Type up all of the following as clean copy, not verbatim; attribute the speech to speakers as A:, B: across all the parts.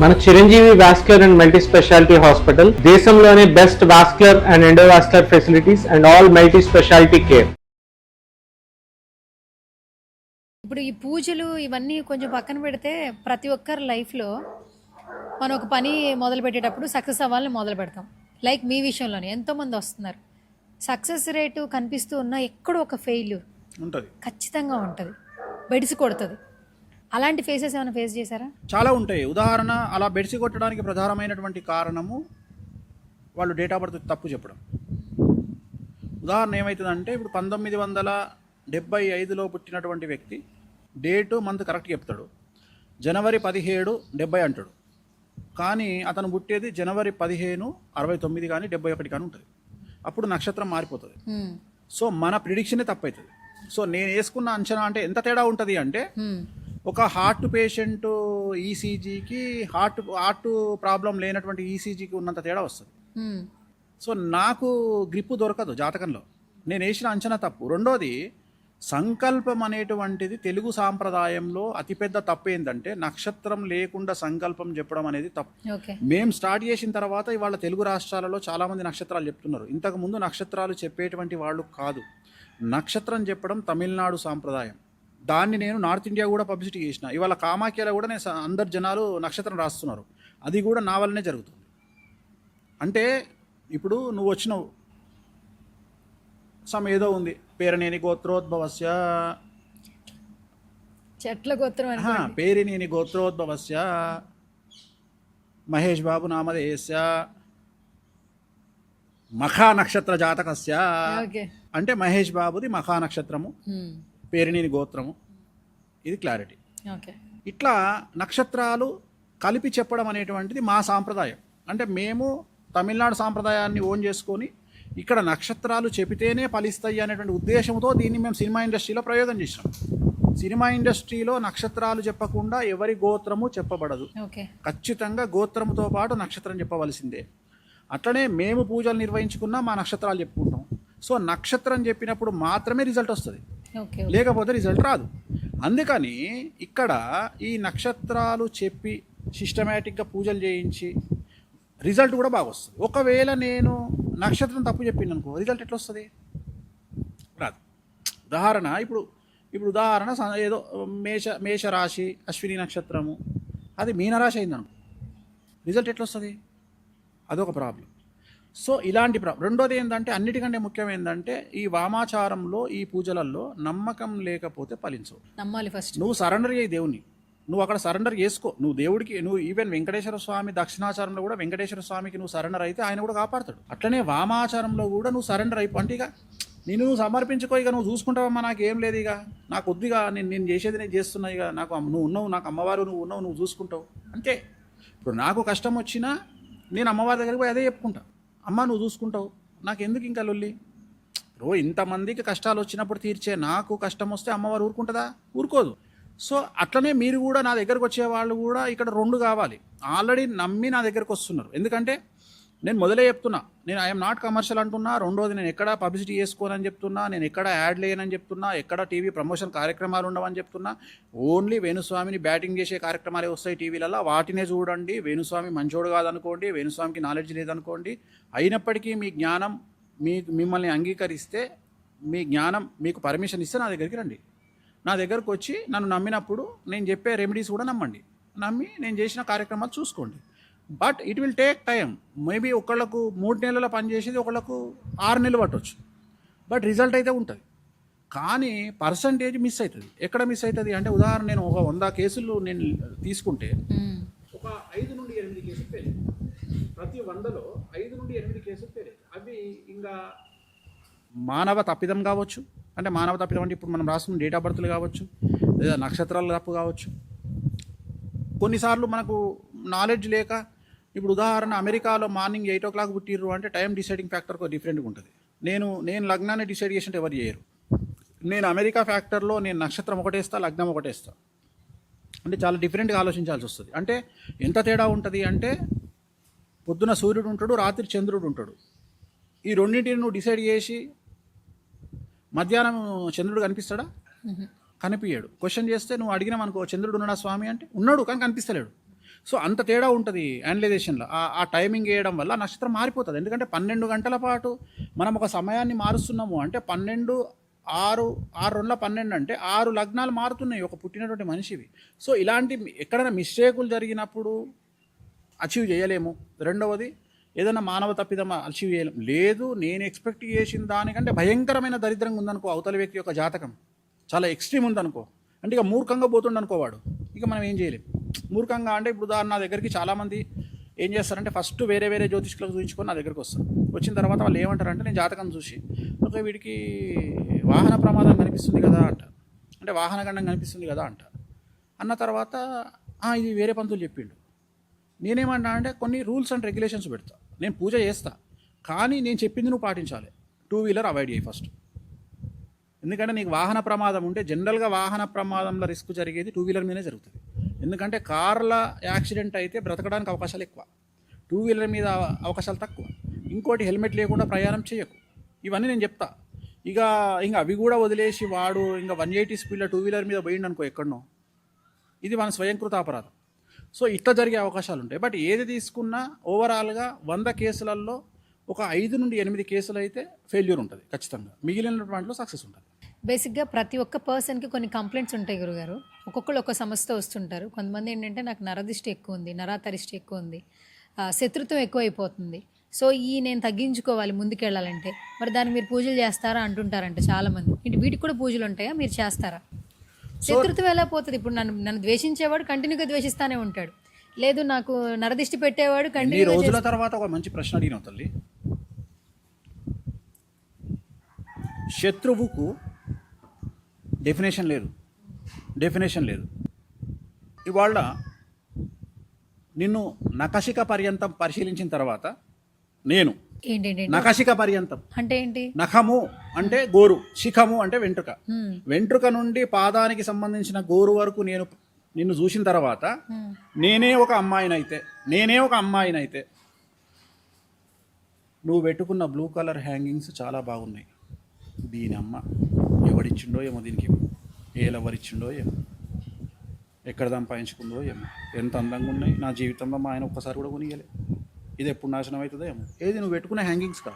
A: మన Chiranjeevi vascular and multi specialty hospital దేశంలోనే best vascular and endovascular facilities and all multi specialty care.
B: ఇప్పుడు ఈ పూజలు ఇవన్నీ కొంచెం పక్కన పెడితే ప్రతి ఒక్కరి లైఫ్లో మనం ఒక పని మొదలు పెట్టేటప్పుడు సక్సెస్ అవ్వాలని మొదలు పెడతాం. లైక్ మీ విషయంలోనే ఎంతోమంది వస్తున్నారు, సక్సెస్ రేటు కనిపిస్తూ ఉన్నా ఎక్కడో ఒక ఫెయిల్యూర్
C: ఉంటుంది,
B: ఖచ్చితంగా ఉంటుంది, బెడిసి కొడుతుంది. అలాంటి ఫేసెస్ ఏమైనా ఫేస్ చేశారా?
C: చాలా ఉంటాయి. ఉదాహరణ, అలా బెడిసి కొట్టడానికి ప్రధానమైనటువంటి కారణము వాళ్ళు డేట్ ఆఫ్ బర్త్ తప్పు చెప్పడం. ఉదాహరణ ఏమవుతుందంటే, ఇప్పుడు 1975లో పుట్టినటువంటి వ్యక్తి డేటు మంత్ కరెక్ట్ చెప్తాడు, జనవరి 17, 70 అంటాడు. కానీ అతను పుట్టేది జనవరి 15, 69 కానీ 71 కానీ ఉంటుంది. అప్పుడు నక్షత్రం మారిపోతుంది. సో మన ప్రిడిక్షనే తప్పవుతుంది. సో నేను వేసుకున్న అంచనా అంటే ఎంత తేడా ఉంటుంది అంటే, ఒక హార్ట్ పేషెంట్ ఈసీజీకి హార్ట్ ప్రాబ్లం లేనటువంటి ఈసీజీకి ఉన్నంత తేడా వస్తుంది. సో నాకు గ్రిప్పు దొరకదు జాతకంలో, నేను వేసిన అంచనా తప్పు. రెండోది, సంకల్పం అనేటువంటిది తెలుగు సాంప్రదాయంలో అతిపెద్ద తప్పు ఏంటంటే, నక్షత్రం లేకుండా సంకల్పం చెప్పడం అనేది తప్పు. మేము స్టార్ట్ చేసిన తర్వాత ఇవాళ తెలుగు రాష్ట్రాలలో చాలామంది నక్షత్రాలు చెప్తున్నారు. ఇంతకుముందు నక్షత్రాలు చెప్పేటువంటి వాళ్ళు కాదు. నక్షత్రం చెప్పడం తమిళనాడు సాంప్రదాయం. దాన్ని నేను నార్త్ ఇండియా కూడా పబ్లిసిటీ చేసిన. ఇవాళ కామాఖ్యలో కూడా నేను అందరు జనాలు నక్షత్రం రాస్తున్నారు. అది కూడా నా వల్లనే జరుగుతుంది. అంటే ఇప్పుడు నువ్వు వచ్చినావు, ఏదో ఉంది, పేరనేని గోత్రోద్భవస్య,
B: చెట్ల గోత్రం,
C: పేరినేని గోత్రోద్భవస్య మహేష్ బాబు నామధేయస్య మఖా నక్షత్ర జాతకస్య అంటే మహేష్ బాబుది మఖా నక్షత్రము, పేరినేని గోత్రము. ఇది క్లారిటీ. ఇట్లా నక్షత్రాలు కలిపి చెప్పడం అనేటువంటిది మా సాంప్రదాయం. అంటే మేము తమిళనాడు సాంప్రదాయాన్ని ఓన్ చేసుకొని ఇక్కడ నక్షత్రాలు చెబితేనే ఫలిస్తాయి అనేటువంటి ఉద్దేశంతో దీన్ని మేము సినిమా ఇండస్ట్రీలో ప్రయోగం చేసినాం. సినిమా ఇండస్ట్రీలో నక్షత్రాలు చెప్పకుండా ఎవరి గోత్రము చెప్పబడదు. ఖచ్చితంగా గోత్రముతో పాటు నక్షత్రం చెప్పవలసిందే. అట్లనే మేము పూజలు నిర్వహించుకున్నా మా నక్షత్రాలు చెప్పుకుంటాం. సో నక్షత్రం చెప్పినప్పుడు మాత్రమే రిజల్ట్ వస్తుంది, లేకపోతే రిజల్ట్ రాదు. అందుకని ఇక్కడ ఈ నక్షత్రాలు చెప్పి సిస్టమేటిక్గా పూజలు చేయించి రిజల్ట్ కూడా బాగా వస్తుంది. ఒకవేళ నేను నక్షత్రం తప్పు చెప్పింది అనుకో, రిజల్ట్ ఎట్లా వస్తుంది? రాదు. ఉదాహరణ, ఇప్పుడు ఉదాహరణ ఏదో మేషరాశి అశ్విని నక్షత్రము, అది మీనరాశి అయిందనుకో, రిజల్ట్ ఎట్లా వస్తుంది? అదొక ప్రాబ్లం. సో ఇలాంటి రెండోది ఏంటంటే, అన్నిటికంటే ముఖ్యం ఏంటంటే, ఈ వామాచారంలో ఈ పూజలలో నమ్మకం లేకపోతే ఫలించవు.
B: నమ్మాలి ఫస్ట్.
C: నువ్వు సరెండర్ చేయి దేవుని, నువ్వు అక్కడ సరెండర్ చేసుకో. నువ్వు దేవుడికి, నువ్వు ఈవెన్ వెంకటేశ్వర స్వామి దక్షిణాచారంలో కూడా వెంకటేశ్వర స్వామికి నువ్వు సరెండర్ అయితే ఆయన కూడా కాపాడతాడు. అట్లనే వామాచారంలో కూడా నువ్వు సరెండర్ అయిపో. అంటే ఇక నువ్వు సమర్పించుకో, ఇక నువ్వు చూసుకుంటావమ్మా, నాకు ఏం లేదు, ఇక నాకు వద్దుగా, నేను చేసేది నేను చేస్తున్నా, ఇక నాకు నువ్వు ఉన్నావు, నాకు అమ్మవారు నువ్వు ఉన్నావు, నువ్వు చూసుకుంటావు అంతే. ఇప్పుడు నాకు కష్టం వచ్చినా నేను అమ్మవారి దగ్గరికి పోయి అదే చెప్పుకుంటా, అమ్మ నువ్వు చూసుకుంటావు, నాకు ఎందుకు ఇంకా లొల్లి. ఇంతమందికి కష్టాలు వచ్చినప్పుడు తీర్చే నాకు కష్టం వస్తే అమ్మవారు ఊరుకుంటుందా? ఊరుకోదు. సో అట్లనే మీరు కూడా నా దగ్గరకు వచ్చే వాళ్ళు కూడా ఇక్కడ రెండు కావాలి. ఆల్రెడీ నమ్మి నా దగ్గరకు వస్తున్నారు. ఎందుకంటే నేను మొదలే చెప్తున్నా, నేను ఐఎమ్ నాట్ కమర్షియల్ అంటున్నా. రెండోది, నేను ఎక్కడ పబ్లిసిటీ చేసుకోనని చెప్తున్నా, నేను ఎక్కడ యాడ్ లేనని చెప్తున్నా, ఎక్కడ టీవీ ప్రమోషన్ కార్యక్రమాలు ఉండవని చెప్తున్నా. ఓన్లీ వేణుస్వామిని బ్యాటింగ్ చేసే కార్యక్రమాలే వస్తాయి టీవీలలో, వాటినే చూడండి. వేణుస్వామి మంచోడు కాదనుకోండి, వేణుస్వామికి నాలెడ్జ్ లేదనుకోండి. అయినప్పటికీ మీ జ్ఞానం మిమ్మల్ని అంగీకరిస్తే, మీ జ్ఞానం మీకు పర్మిషన్ ఇస్తే నా దగ్గరికి రండి. నా దగ్గరకు వచ్చి నన్ను నమ్మినప్పుడు నేను చెప్పే రెమెడీస్ కూడా నమ్మండి. నమ్మి నేను చేసిన కార్యక్రమాలు చూసుకోండి. But it will take time. Maybe ఒకళ్ళకు 3 నెలల పనిచేసేది ఒకళ్ళకు 6 నెలలు పట్టవచ్చు. బట్ రిజల్ట్ అయితే ఉంటుంది. కానీ పర్సంటేజ్ మిస్ అవుతుంది. ఎక్కడ మిస్ అవుతుంది అంటే, ఉదాహరణ, నేను ఒక 100 కేసులు నేను తీసుకుంటే ఒక 5 నుండి 8 కేసులు ఫెయిల్. ప్రతి 100లో 5 నుండి 8 కేసులు ఫెయిల్. అవి ఇంకా మానవ తప్పిదం కావచ్చు. అంటే మానవ తప్పిదం అంటే ఇప్పుడు మనం రాసుకున్న డేట్ ఆఫ్ బర్త్లు కావచ్చు, లేదా నక్షత్రాల తప్పు కావచ్చు. కొన్నిసార్లు మనకు నాలెడ్జ్ లేక, ఇప్పుడు ఉదాహరణ, అమెరికాలో మార్నింగ్ 8 o'clock పుట్టిర్రు అంటే టైం డిసైడింగ్ ఫ్యాక్టర్ డిఫరెంట్గా ఉంటుంది. నేను లగ్నాన్ని డిసైడ్ చేసినట్టు ఎవరు చేయరు. నేను అమెరికా ఫ్యాక్టర్లో నేను నక్షత్రం ఒకటేస్తా, లగ్నం ఒకటేస్తా. అంటే చాలా డిఫరెంట్గా ఆలోచించాల్సి వస్తుంది. అంటే ఎంత తేడా ఉంటుంది అంటే, పొద్దున సూర్యుడు ఉంటాడు, రాత్రి చంద్రుడు ఉంటాడు. ఈ రెండింటిని నువ్వు డిసైడ్ చేసి మధ్యాహ్నం చంద్రుడు కనిపిస్తాడా? కనిపించాడు. క్వశ్చన్ చేస్తే నువ్వు అడిగినావు అనుకో, చంద్రుడు ఉన్నాడా స్వామి అంటే, ఉన్నాడు కానీ కనిపిస్తలేడు. సో అంత తేడా ఉంటుంది అనలైజేషన్లో. ఆ టైమింగ్ వేయడం వల్ల నక్షత్రం మారిపోతుంది. ఎందుకంటే 12 గంటల పాటు మనం ఒక సమయాన్ని మారుస్తున్నాము అంటే 12 6 6 12 అంటే 6 లగ్నాలు మారుతున్నాయి ఒక పుట్టినటువంటి మనిషివి. సో ఇలాంటి ఎక్కడైనా మిస్టేకులు జరిగినప్పుడు అచీవ్ చేయలేము. రెండవది ఏదైనా మానవ తప్పిదం అచీవ్ చేయలేము. లేదు నేను ఎక్స్పెక్ట్ చేసిన దానికంటే భయంకరమైన దరిద్రంగా ఉందనుకో అవతల వ్యక్తి యొక్క జాతకం, చాలా ఎక్స్ట్రీమ్ ఉందనుకో, అంటే ఇక మూర్ఖంగా పోతుండనుకోవాడు, ఇక మనం ఏం చేయలేము. మూర్ఖంగా అంటే ఇప్పుడు నా దగ్గరికి చాలామంది ఏం చేస్తారంటే ఫస్ట్ వేరే వేరే జ్యోతిష్కులకు చూపించుకొని నా దగ్గరికి వస్తారు. వచ్చిన తర్వాత వాళ్ళు ఏమంటారంటే నేను జాతకం చూసి ఓకే వీడికి వాహన ప్రమాదం కనిపిస్తుంది కదా అంటారు, అంటే వాహన గండం కనిపిస్తుంది కదా అంటారు. అన్న తర్వాత ఇది వేరే పంతులు చెప్పిండు. నేనేమన్నా అంటే కొన్ని రూల్స్ అండ్ రెగ్యులేషన్స్ పెడతా. నేను పూజ చేస్తా కానీ నేను చెప్పింది నువ్వు పాటించాలి. 2 వీలర్ అవాయిడ్ చేయి ఫస్ట్. ఎందుకంటే నీకు వాహన ప్రమాదం ఉంటే జనరల్గా వాహన ప్రమాదంలో రిస్క్ జరిగేది 2 వీలర్ మీదే జరుగుతుంది. ఎందుకంటే కార్ల యాక్సిడెంట్ అయితే బ్రతకడానికి అవకాశాలు ఎక్కువ, 2 వీలర్ మీద అవకాశాలు తక్కువ. ఇంకోటి హెల్మెట్ లేకుండా ప్రయాణం చేయకు. ఇవన్నీ నేను చెప్తా. ఇంకా అవి కూడా వదిలేసి వాడు ఇంకా 180 స్పీడ్లో 2 వీలర్ మీద పోయిండు అనుకో ఎక్కడనో, ఇది మన స్వయంకృత అపరాధం. సో ఇట్లా జరిగే అవకాశాలు ఉంటాయి. బట్ ఏది తీసుకున్నా ఓవరాల్గా 100 కేసులలో ఒక 5 నుండి 8 కేసులు అయితే ఫెయిల్యూర్ ఉంటుంది ఖచ్చితంగా, మిగిలిన వాటిలో సక్సెస్ ఉంటుంది.
B: బేసిక్గా ప్రతి ఒక్క పర్సన్కి కొన్ని కంప్లైంట్స్ ఉంటాయి గురుగారు. ఒక్కొక్కరు ఒక్క సమస్యతో వస్తుంటారు. కొంతమంది ఏంటంటే నాకు నరదిష్టి ఎక్కువ ఉంది, నరాతరిష్టి ఎక్కువ ఉంది, శత్రుత్వం ఎక్కువ అయిపోతుంది, సో నేను తగ్గించుకోవాలి ముందుకెళ్ళాలంటే, మరి దానికి మీరు పూజలు చేస్తారా అంటుంటారంట చాలామంది. ఇంటి వీటికి కూడా పూజలు ఉంటాయా, మీరు చేస్తారా? శత్రుత్వం ఎలా పోతుంది? ఇప్పుడు నన్ను ద్వేషించేవాడు కంటిన్యూగా ద్వేషిస్తానే ఉంటాడు, లేదు నాకు నరదిష్టి పెట్టేవాడు కంటిన్యూ.
C: రోజుల తర్వాత ఒక మంచి ప్రశ్న అడిగిన తల్లి, శత్రువుకు డెఫినేషన్ లేదు. ఇవాళ నిన్ను నఖశిఖ పర్యంతం పరిశీలించిన తర్వాత నేను నఖశిఖ పర్యంతం
B: అంటే ఏంటి?
C: నఖము అంటే గోరు, శిఖము అంటే వెంట్రుక, వెంట్రుక నుండి పాదానికి సంబంధించిన గోరు వరకు నేను నిన్ను చూసిన తర్వాత నేనే ఒక అమ్మాయినైతే నువ్వు పెట్టుకున్న బ్లూ కలర్ హ్యాంగింగ్స్ చాలా బాగున్నాయి, దీని అమ్మ ఎవడిచ్చిండో ఏమో, దీనికి ఎవరిచ్చిండో ఏమో, ఎక్కడ సంపాదించుకుందో ఏమో, ఎంత అందంగా ఉన్నాయి, నా జీవితంలో మా ఆయన ఒక్కసారి కూడా కొనియలే, ఇది ఎప్పుడు నాశనం అవుతుందో ఏమో. ఏది నువ్వు పెట్టుకునే హ్యాంగింగ్స్ కా,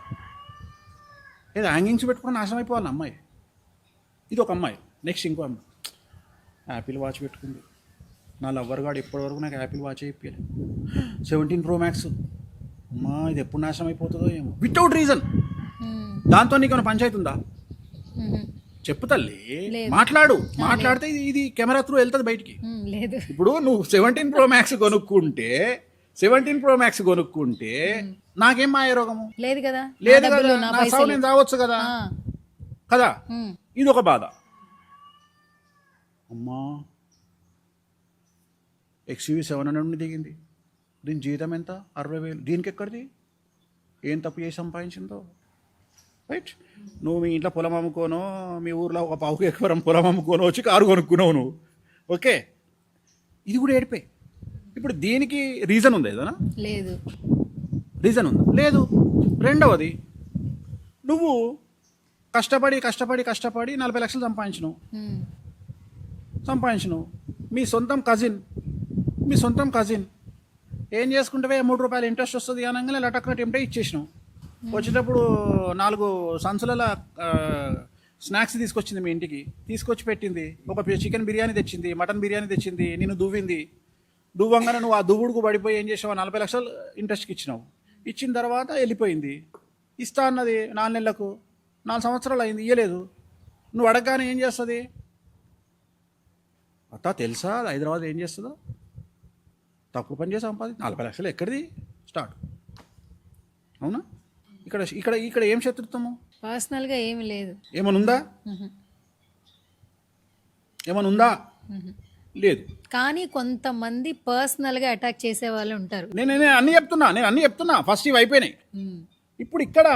C: ఏది హ్యాంగింగ్స్ పెట్టుకుని నాశనం అయిపోవాలి అమ్మాయి. ఇది ఒక అమ్మాయి. నెక్స్ట్ ఇంకో అమ్మాయి యాపిల్ వాచ్ పెట్టుకుంది. నా లవ్వర్ గాడు ఇప్పటివరకు నాకు యాపిల్ వాచ్ అయిపోయాలి, 17 Pro Max. అమ్మా ఇది ఎప్పుడు నాశనం అయిపోతుందో ఏమో, వితౌట్ రీజన్. దాంతో నీకు పంచాయతీ ఉందా? చెప్పు తల్లి, మాట్లాడితే ఇది కెమెరా త్రూ వెళ్తుంది బయటికి. ఇప్పుడు నువ్వు 17 Pro Max కొనుక్కుంటే నాకేం మాయ రోగము
B: లేదు కదా,
C: నా సావు నేను రావచ్చు కదా. ఇది ఒక బాధ. అమ్మా XUV 700 నుండి దిగింది, దీని జీతం ఎంత? 60,000. దీనికి ఎక్కడిది? ఏం తప్పు చేసి సంపాదించిందో, రైట్? నువ్వు మీ ఇంట్లో పొలం అమ్ముకోనో, మీ ఊర్లో ఒక 1/2 ఎకరం పొలం అమ్ముకోనో వచ్చి కారు కొనుక్కున్నావు నువ్వు, ఓకే? ఇది కూడా ఏడిపోయి. ఇప్పుడు దీనికి రీజన్ ఉంది ఏదైనా?
B: లేదు.
C: రీజన్ ఉందా? లేదు. రెండవది, నువ్వు కష్టపడి 40 లక్షలు సంపాదించినావు. మీ సొంతం కజిన్ ఏం చేసుకుంటే 3 రూపాయలు ఇంట్రెస్ట్ వస్తుంది అనగానే లటక్న టెంప్టే ఇచ్చేసినావు. వచ్చేటప్పుడు 4 సంచుల స్నాక్స్ తీసుకొచ్చింది మీ ఇంటికి, తీసుకొచ్చి పెట్టింది. ఒక చికెన్ బిర్యానీ తెచ్చింది, మటన్ బిర్యానీ తెచ్చింది, నేను దువ్వంగానే నువ్వు ఆ దువ్వుడుకు పడిపోయి ఏం చేసావు? 40 లక్షలు ఇంట్రెస్ట్కి ఇచ్చినావు. ఇచ్చిన తర్వాత వెళ్ళిపోయింది. ఇస్తా అన్నది 4 నెలలకు, 4 సంవత్సరాలు అయింది, ఇయ్యలేదు. నువ్వు అడగగానే ఏం చేస్తుంది? అత్త తెలుసా హైదరాబాద్ ఏం చేస్తుందో? తక్కువ పని చేసి సంపాది 40 లక్షలు ఎక్కడిది స్టార్ట్? అవునా? ఇక్కడ ఏం శత్రుత్వము?
B: పర్సనల్గా ఏమి లేదు.
C: ఏమనుందా? లేదు.
B: కానీ కొంతమంది పర్సనల్గా అటాక్ చేసే వాళ్ళు ఉంటారు.
C: నేను అన్ని చెప్తున్నా. ఫస్ట్ ఇవి అయిపోయినాయి. ఇప్పుడు ఇక్కడ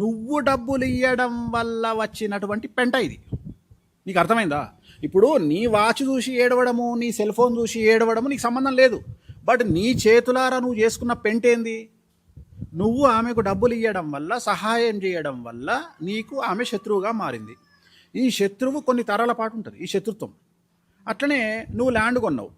C: నువ్వు డబ్బులు ఇవ్వడం వల్ల వచ్చినటువంటి పెంట ఇది. నీకు అర్థమైందా? ఇప్పుడు నీ వాచ్ చూసి ఏడవడము, నీ సెల్ ఫోన్ చూసి ఏడవడము నీకు సంబంధం లేదు. బట్ నీ చేతులారా నువ్వు చేసుకున్న పెంట ఏంది? నువ్వు ఆమెకు డబ్బులు ఇవ్వడం వల్ల, సహాయం చేయడం వల్ల నీకు ఆమె శత్రువుగా మారింది. ఈ శత్రువు కొన్ని తరాల పాటు ఉంటుంది, ఈ శత్రుత్వం. అట్లనే నువ్వు ల్యాండ్ కొన్నావు,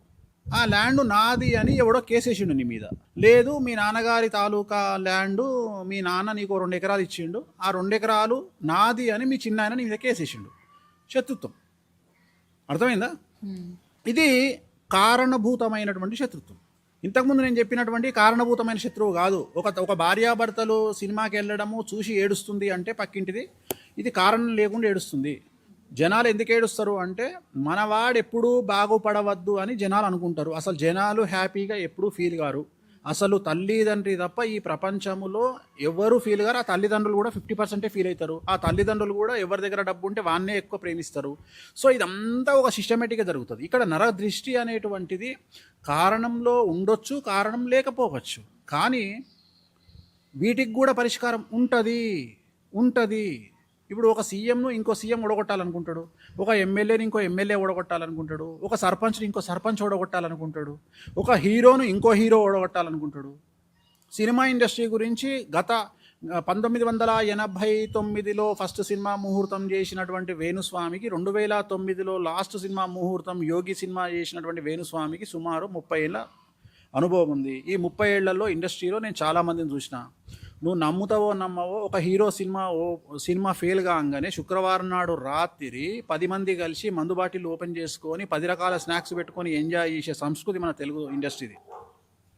C: ఆ ల్యాండ్ నాది అని ఎవడో కేసేసిండు నీ మీద. లేదు మీ నాన్నగారి తాలూకా ల్యాండు మీ నాన్న నీకు 2 ఎకరాలు ఇచ్చిండు, ఆ 2 ఎకరాలు నాది అని మీ చిన్న ఆయన నీ మీద కేసేసిండు. శత్రుత్వం. అర్థమైందా? ఇది కారణభూతమైనటువంటి శత్రుత్వం. ఇంతకుముందు నేను చెప్పినటువంటి కారణభూతమైన శత్రువు కాదు. ఒక భార్యాభర్తలు సినిమాకి వెళ్ళడము చూసి ఏడుస్తుంది అంటే పక్కింటిది, ఇది కారణం లేకుండా ఏడుస్తుంది. జనాలు ఎందుకు ఏడుస్తారు అంటే మనవాడు ఎప్పుడూ బాగుపడవద్దు అని జనాలు అనుకుంటారు. అసలు జనాలు హ్యాపీగా ఎప్పుడూ ఫీల్ కారు. అసలు తల్లిదండ్రి తప్ప ఈ ప్రపంచంలో ఎవరు ఫీల్ గారు. ఆ తల్లిదండ్రులు కూడా 50% ఫీల్ అవుతారు. ఆ తల్లిదండ్రులు కూడా ఎవరి దగ్గర డబ్బు ఉంటే వాన్నే ఎక్కువ ప్రేమిస్తారు. సో ఇదంతా ఒక సిస్టమేటిక్గా జరుగుతుంది. ఇక్కడ నరదృష్టి అనేటువంటిది కారణంలో ఉండొచ్చు, కారణం లేకపోవచ్చు, కానీ వీటికి కూడా పరిష్కారం ఉంటుంది. ఇప్పుడు ఒక సీఎంను ఇంకో సీఎం ఓడగొట్టాలనుకుంటాడు, ఒక ఎమ్మెల్యేని ఇంకో ఎమ్మెల్యే ఓడగొట్టాలనుకుంటాడు, ఒక సర్పంచ్ని ఇంకో సర్పంచ్ ఓడగొట్టాలనుకుంటాడు, ఒక హీరోను ఇంకో హీరో ఓడగొట్టాలనుకుంటాడు. సినిమా ఇండస్ట్రీ గురించి గత 1989లో ఫస్ట్ సినిమా ముహూర్తం చేసినటువంటి వేణుస్వామికి 2009లో లాస్ట్ సినిమా ముహూర్తం యోగి సినిమా చేసినటువంటి వేణుస్వామికి సుమారు 30 ఏళ్ళ అనుభవం ఉంది. ఈ 30 ఏళ్లలో ఇండస్ట్రీలో నేను చాలామందిని చూసిన. నువ్వు నమ్ముతావో నమ్మవో, ఒక హీరో సినిమా ఫెయిల్ కాగానే శుక్రవారం నాడు రాత్రి 10 మంది కలిసి మందు బాటిల్ ఓపెన్ చేసుకొని 10 రకాల స్నాక్స్ పెట్టుకొని ఎంజాయ్ చేసే సంస్కృతి మన తెలుగు ఇండస్ట్రీది.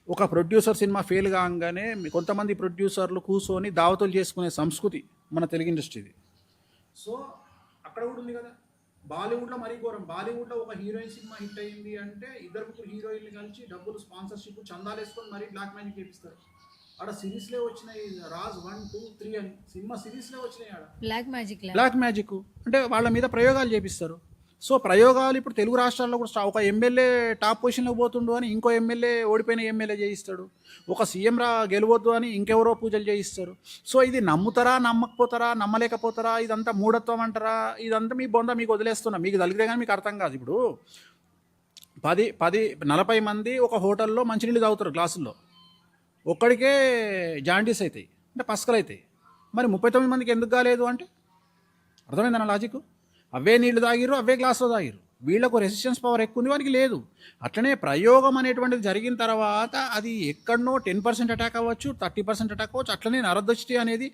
C: ఒక ప్రొడ్యూసర్ సినిమా ఫెయిల్ కాగానే కొంతమంది ప్రొడ్యూసర్లు కూర్చొని దావతులు చేసుకునే సంస్కృతి మన తెలుగు ఇండస్ట్రీది. సో అక్కడ కూడా ఉంది కదా. బాలీవుడ్లో మరీ ఘోరం. బాలీవుడ్లో ఒక హీరోయిన్ సినిమా హిట్ అయింది అంటే 2-3 హీరోయిన్లు కలిసి డబ్బులు స్పాన్సర్షిప్ చందాలు వేసుకొని మరీ బ్లాక్ మ్యాజిక్ చేపిస్తారు. ఆడ సిరీస్లే వచ్చినాయి, రాజ్ 1, 2, 3 అని సినిమా సిరీస్లే వచ్చినాయి. ఆడ బ్లాక్ మ్యాజిక్ అంటే వాళ్ళ మీద ప్రయోగాలు చేపిస్తారు. సో ప్రయోగాలు ఇప్పుడు తెలుగు రాష్ట్రాల్లో కూడా ఒక ఎమ్మెల్యే టాప్ పొజిషన్లోకి పోతుండు అని ఇంకో ఎమ్మెల్యే ఓడిపోయిన ఎమ్మెల్యే చేయిస్తాడు. ఒక సీఎం గెలవద్దు అని ఇంకెవరో పూజలు చేయిస్తారు. సో ఇది నమ్ముతారా, నమ్మకపోతారా, నమ్మలేకపోతారా, ఇదంతా మూఢత్వం అంటారా, ఇదంతా మీ బొంద మీకు వదిలేస్తున్నా. మీకు తగిలితే కానీ మీకు అర్థం కాదు. ఇప్పుడు 40 మంది ఒక హోటల్లో మంచినీళ్ళు తాగుతారు గ్లాసుల్లో, ఒక్కడికే జాండీస్ అవుతాయి అంటే పస్కలు అవుతాయి. మరి 39 మందికి ఎందుకు కాలేదు అంటే అర్థమైందన్న లాజిక్. అవే నీళ్లు తాగిరు, అవే గ్లాసులో తాగిరు. వీళ్ళకు రెసిస్టెన్స్ పవర్ ఎక్కువ ఉంది, వానికి లేదు. అట్లనే ప్రయోగం అనేటువంటిది జరిగిన తర్వాత అది ఎక్కడనో 10% అటాక్ అవ్వచ్చు, 30% అటాక్ అవ్వచ్చు. అట్లనే నరదృష్టి అనేది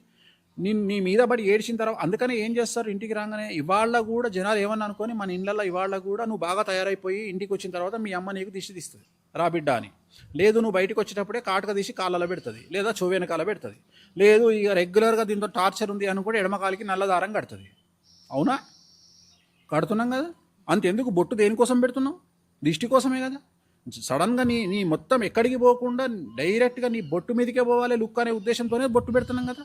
C: నీ మీద పడి ఏడ్చిన తర్వాత అందుకనే ఏం చేస్తారు, ఇంటికి రాగానే ఇవాళ కూడా జనాలు ఏమన్నా అనుకొని మన ఇళ్ళల్లో ఇవాళ కూడా నువ్వు బాగా తయారైపోయి ఇంటికి వచ్చిన తర్వాత మీ అమ్మ నీకు దిష్టి తీస్తుంది రా బిడ్డ అని. లేదు నువ్వు బయటకు వచ్చేటప్పుడే కాటుక తీసి కాళ్ళలో పెడుతుంది, లేదా చెవు వెనకాల పెడుతుంది. లేదు ఇక రెగ్యులర్గా దీంతో టార్చర్ ఉంది అని కూడా ఎడమకాలికి నల్లదారం కడుతుంది. అవునా? కడుతున్నాం కదా. అంతెందుకు బొట్టు దేనికోసం పెడుతున్నావు? దిష్టి కోసమే కదా. సడన్గా నీ మొత్తం ఎక్కడికి పోకుండా డైరెక్ట్గా నీ బొట్టు మీదకే పోవాలి లుక్ అనే ఉద్దేశంతోనే బొట్టు పెడుతున్నాం కదా.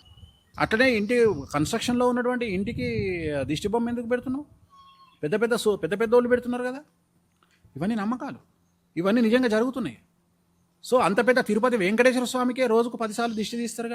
C: అట్లనే ఇంటి కన్స్ట్రక్షన్లో ఉన్నటువంటి ఇంటికి దిష్టి బొమ్మ ఎందుకు పెడుతున్నావు? పెద్ద వాళ్ళు పెడుతున్నారు కదా. ఇవన్నీ నమ్మకాలు, ఇవన్నీ నిజంగా జరుగుతున్నాయి. సో అంత పెద్ద తిరుపతి వెంకటేశ్వర స్వామికే రోజుకు 10 సార్లు దిష్టి తీస్తారు కదా.